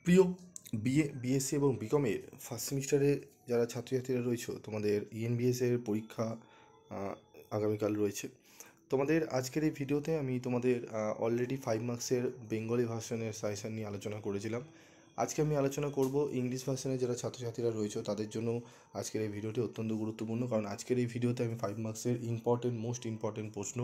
প্রিয় বিএসসি এবং বিকমের ফার্স্ট সেমিস্টারে যারা ছাত্রছাত্রীরা রয়েছে, তোমাদের ইএনবিএস এর পরীক্ষা আগামীকাল রয়েছে। তোমাদের আজকের এই ভিডিওতে আমি তোমাদের অলরেডি 5 মার্কসের বেঙ্গলি ভার্সনের সাজেশন নিয়ে আলোচনা করেছিলাম। আজকে আমি আলোচনা করব ইংলিশ ভার্সনের যারা ছাত্রছাত্রীরা রয়েছে তাদের জন্য। আজকের এই ভিডিওটি অত্যন্ত গুরুত্বপূর্ণ, কারণ আজকের এই ভিডিওতে আমি 5 মার্কসের মোস্ট ইম্পর্টেন্ট প্রশ্ন,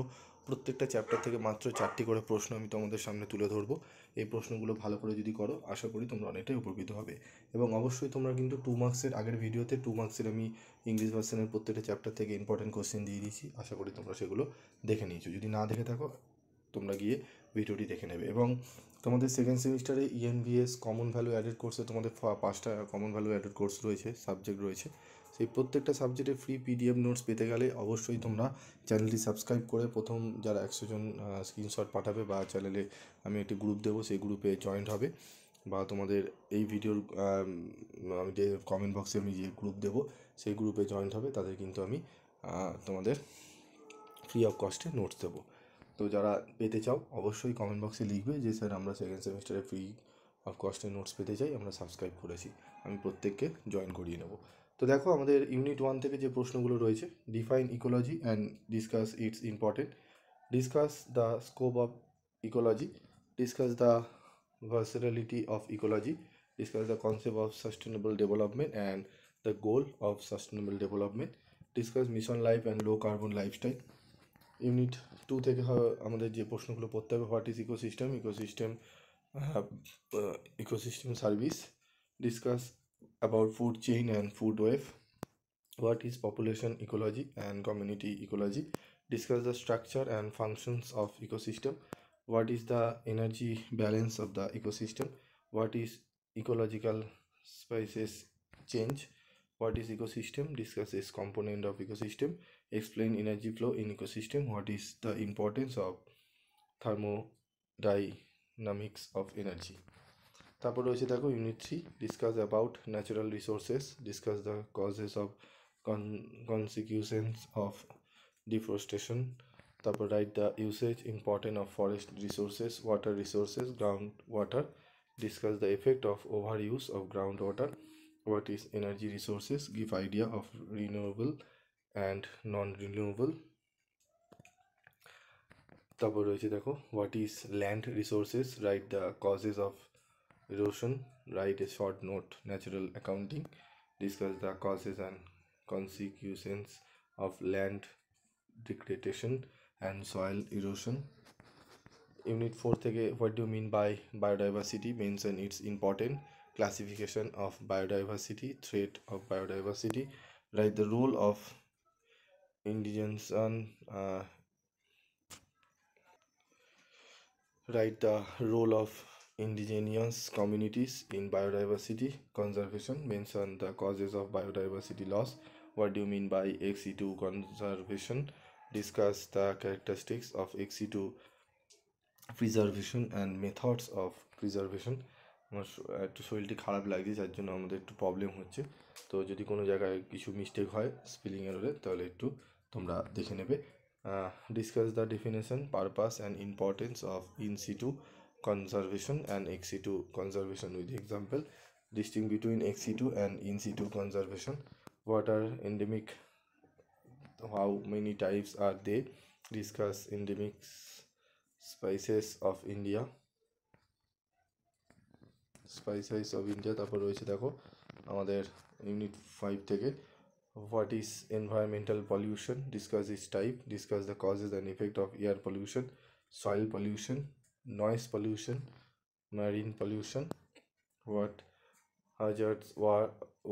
প্রত্যেকটা চ্যাপ্টার থেকে মাত্র 4টি করে প্রশ্ন আমি তোমাদের সামনে তুলে ধরবো। এই প্রশ্নগুলো ভালো করে যদি করো, আশা করি তোমরা অনেকটাই উপকৃত হবে। এবং অবশ্যই তোমরা কিন্তু 2 মার্কসের আগের ভিডিওতে 2 মার্কসের আমি ইংলিশ ভার্সনের প্রত্যেকটা চ্যাপ্টার থেকে ইম্পর্টেন্ট কোশ্চেন দিয়ে দিয়েছি। আশা করি তোমরা সেগুলো দেখে নিয়েছো। যদি না দেখে থাকো, তোমরা গিয়ে ভিডিওটি দেখে নেবে। এবং তোমাদের সেকেন্ড সেমিস্টারে ইএনভিএস কমন ভ্যালু অ্যাডেড কোর্সে তোমাদের 5টা কমন ভ্যালু অ্যাডেড কোর্স রয়েছে, সাবজেক্ট রয়েছে। সেই প্রত্যেকটা সাবজেক্টের ফ্রি পিডিএফ নোটস পেতে গেলে অবশ্যই তোমরা চ্যানেলটি সাবস্ক্রাইব করে প্রথম যারা 100 জন স্ক্রিনশট পাঠাবে বা চ্যানেলে আমি একটি গ্রুপ দেবো, সেই গ্রুপে জয়েন্ট হবে। বা তোমাদের এই ভিডিওর আমি যে কমেন্ট বক্সে আমি যে গ্রুপ দেবো, সেই গ্রুপে জয়েন্ট হবে, তাদের কিন্তু আমি তোমাদের ফ্রি অফ কস্টে নোটস দেবো। তো যারা পেতে চাও অবশ্যই কমেন্ট বক্সে লিখবে যে স্যার আমরা সেকেন্ড সেমিস্টারে ফ্রি অফ কস্টে নোটস পেতে চাই, আমরা সাবস্ক্রাইব করেছি। আমি প্রত্যেককে জয়েন করিয়ে নেব। তো দেখো, আমাদের ইউনিট 1 থেকে যে প্রশ্নগুলো রয়েছে: define ecology and discuss its important, discuss the scope of ecology, discuss the versatility of ecology, discuss the concept of sustainable development and the goal of sustainable development, discuss mission life and low carbon lifestyle। Unit 2 থেকে আমাদের যে প্রশ্নগুলো পড়তে হবে: what is ecosystem, ecosystem service, discuss about food chain and food wave, what is population ecology and community ecology, discuss the structure and functions of ecosystem, what is the energy balance of the ecosystem, what is ecological species change, what is ecosystem, discuss its component of ecosystem, explain energy flow in ecosystem, what is the importance of thermodynamics of energy। তারপর রয়েছে দেখো unit 3, discuss about natural resources, discuss the causes of consequences of deforestation। তারপর write the usage important of forest resources, water resources, ground water, discuss the effect of overuse of groundwater, what is energy resources, give idea of renewable and non-renewable। তারপর রয়েছে দেখো what is land resources, write the causes of erosion, write a short note, natural accounting, discuss the causes and consequences of land degradation and soil erosion। Unit 4 থেকে what do mean by biodiversity, mention its important, classification of biodiversity, threat of biodiversity, write the role of indigenous write the role of indigenous communities in biodiversity conservation, mention the causes of biodiversity loss, what do you mean by ex-situ conservation, discuss the characteristics of ex-situ preservation and methods of preservation। আমার একটু শরীরটি খারাপ লাগছে, যার জন্য আমাদের একটু problem হচ্ছে। তো যদি কোনো জায়গায় কিছু মিস্টেক হয় স্পেলিং এররে, তাহলে একটু তোমরা দেখে নেবে। Discuss the definition, purpose and importance of in situ conservation and ex situ conservation with example, distinct between ex situ and in situ conservation, what are endemic, how many types are they, discuss endemic species of India, species of India। তারপর রয়েছে দেখো আমাদের unit 5 থেকে what is environmental pollution, discuss it's type, discuss the causes and effect of air pollution, soil pollution, noise pollution, marine pollution, what hazards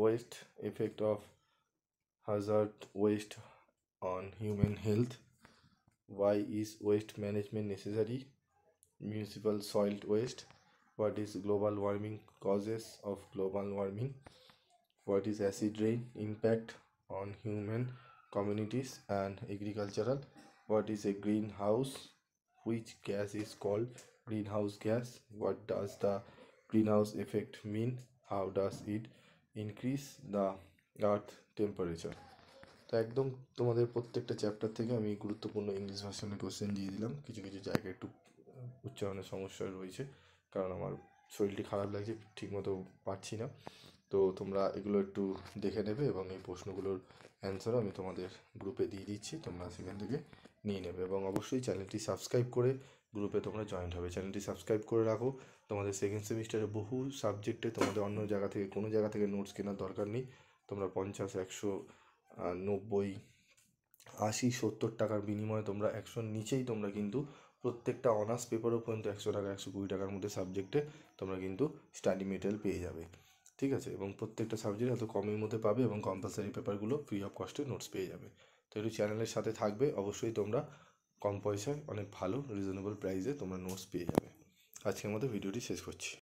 waste, effect of hazard waste on human health, why is waste management necessary, municipal soil waste, what is global warming, causes of global warming, what is acid rain impact on human communities and agricultural, what is a greenhouse, which gas is called greenhouse gas, what does the greenhouse effect mean, how does it increase the earth temperature। তো একদম তোমাদের প্রত্যেকটা chapter থেকে আমি গুরুত্বপূর্ণ English ভার্সনের question দিয়ে দিলাম। কিছু কিছু জায়গায় একটু উচ্চারণের সমস্যা রয়েছে, কারণ আমার শরীরটি খারাপ লাগছে, ঠিকমতো পারছি না। তো তোমরা এগুলো একটু দেখে নেবে এবং এই প্রশ্নগুলোর অ্যান্সারও আমি তোমাদের গ্রুপে দিয়ে দিচ্ছি, তোমরা সেখান থেকে নিয়ে নেবে। এবং অবশ্যই চ্যানেলটি সাবস্ক্রাইব করে গ্রুপে তোমরা জয়েন্ট হবে। চ্যানেলটি সাবস্ক্রাইব করে রাখো। তোমাদের সেকেন্ড সেমিস্টারে বহু সাবজেক্টে তোমাদের অন্য জায়গা থেকে, কোনো জায়গা থেকে নোটস কেনার দরকার নেই। তোমরা 50, 100, 90, 80, 70 টাকার বিনিময়ে তোমরা 100-র নিচেই তোমরা কিন্তু প্রত্যেকটা অনার্স পেপারও পর্যন্ত 100 টাকা, 120 টাকার মধ্যে সাবজেক্টে তোমরা কিন্তু স্টাডি মেটেরিয়াল পেয়ে যাবে। ঠিক আছে? এবং প্রত্যেকটা সাবজেক্ট এত কমের মধ্যে পাবে এবং কম্পালসারি পেপারগুলো ফ্রি অফ কস্টে নোটস পেয়ে যাবে। তো একটু চ্যানেলের সাথে থাকবে, অবশ্যই তোমরা কম পয়সায় অনেক ভালো রিজনেবল প্রাইসে তোমরা নোটস পেয়ে যাবে। আজকের মতো ভিডিওটি শেষ করছি।